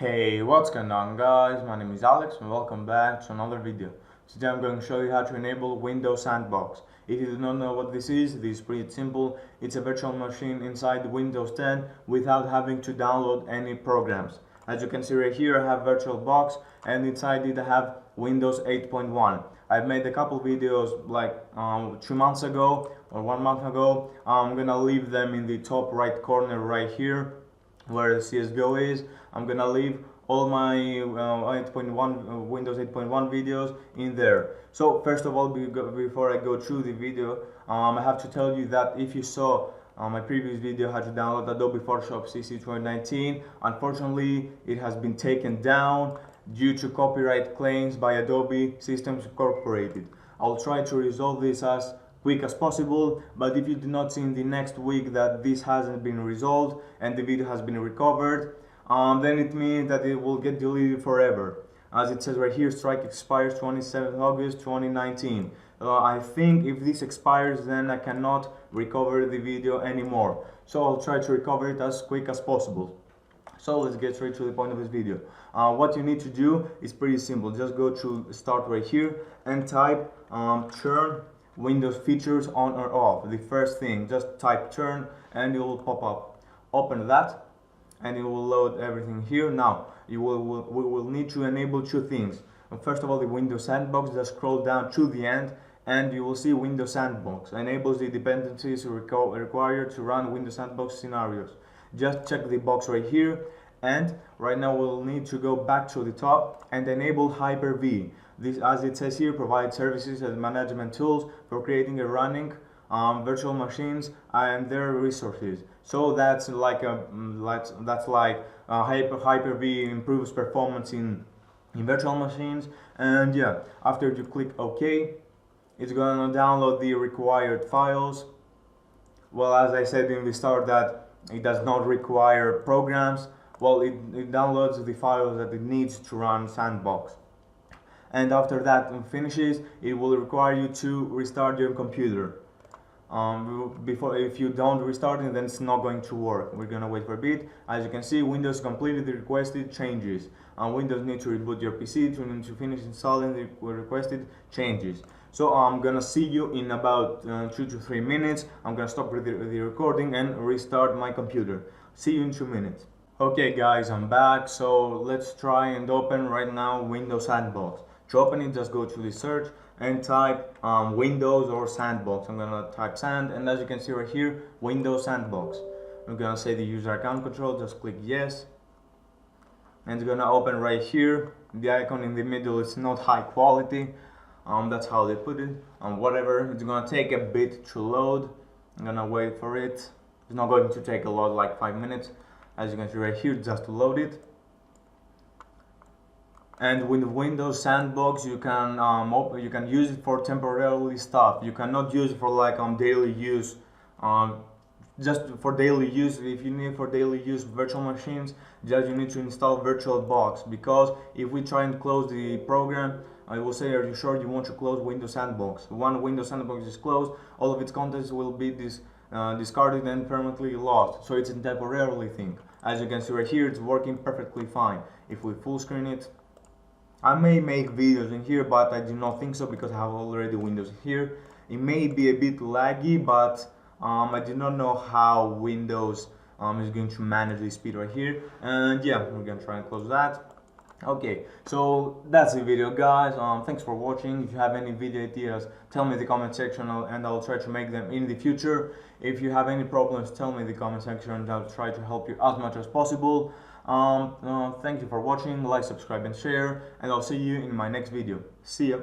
Hey, what's going on guys? My name is Alex and welcome back to another video. Today I'm going to show you how to enable Windows Sandbox. If you do not know what this is pretty simple. It's a virtual machine inside Windows 10 without having to download any programs. As you can see right here, I have VirtualBox and inside it I have Windows 8.1. I've made a couple videos like 2 months ago or 1 month ago. I'm gonna leave them in the top right corner right here where the CSGO is. I'm gonna leave all my Windows 8.1 videos in there. So first of all, before I go through the video, I have to tell you that if you saw my previous video how to download Adobe Photoshop CC 2019, unfortunately it has been taken down due to copyright claims by Adobe Systems Incorporated. I'll try to resolve this as quick as possible, but if you do not see in the next week that this hasn't been resolved and the video has been recovered, then it means that it will get deleted forever. As it says right here, strike expires 27th August 2019. I think if this expires, then I cannot recover the video anymore. So I'll try to recover it as quick as possible. So let's get straight to the point of this video. What you need to do is pretty simple. Just go to start right here and type turn Windows features on or off. The first thing, just type turn and it will pop up. Open that and it will load everything here. Now we will need to enable two things. First of all, the Windows Sandbox. Just scroll down to the end and you will see Windows Sandbox enables the dependencies required to run Windows Sandbox scenarios. Just check the box right here, and right now we'll need to go back to the top and enable Hyper-V. This, as it says here, provides services and management tools for creating and running virtual machines and their resources. So that's like Hyper-V improves performance in virtual machines. And yeah, after you click OK, it's gonna download the required files. Well, as I said in the start that it does not require programs. Well, it downloads the files that it needs to run Sandbox. And after that finishes, it will require you to restart your computer. If you don't restart it, then it's not going to work. We're gonna wait for a bit. As you can see, Windows completed the requested changes. Windows needs to reboot your PC to finish installing the requested changes. So I'm gonna see you in about 2 to 3 minutes. I'm gonna stop the recording and restart my computer. See you in 2 minutes. Okay guys, I'm back. So let's try and open right now Windows Sandbox. To open it, just go to the search and type Windows or Sandbox. I'm gonna type Sand, and as you can see right here, Windows Sandbox. I'm gonna say the user account control, just click yes. And it's gonna open right here. The icon in the middle is not high quality. That's how they put it. Whatever, it's gonna take a bit to load. I'm gonna wait for it. It's not going to take a lot, like 5 minutes. As you can see right here, just to load it. And with Windows Sandbox, you can use it for temporarily stuff. You cannot use it for like daily use. Just for daily use. If you need for daily use virtual machines, just you need to install VirtualBox, because if we try and close the program, I will say, are you sure you want to close Windows Sandbox? When Windows Sandbox is closed, all of its contents will be discarded and permanently lost. So it's a temporarily thing. As you can see right here, it's working perfectly fine. If we full screen it, I may make videos in here, but I do not think so because I have already Windows here. It may be a bit laggy, but I do not know how Windows is going to manage the speed right here. And yeah, we're gonna try and close that. Okay, so that's the video guys. Thanks for watching. If you have any video ideas, tell me in the comment section and I'll try to make them in the future. If you have any problems, tell me in the comment section and I'll try to help you as much as possible. Thank you for watching. Like, subscribe and share, and I'll see you in my next video. See ya.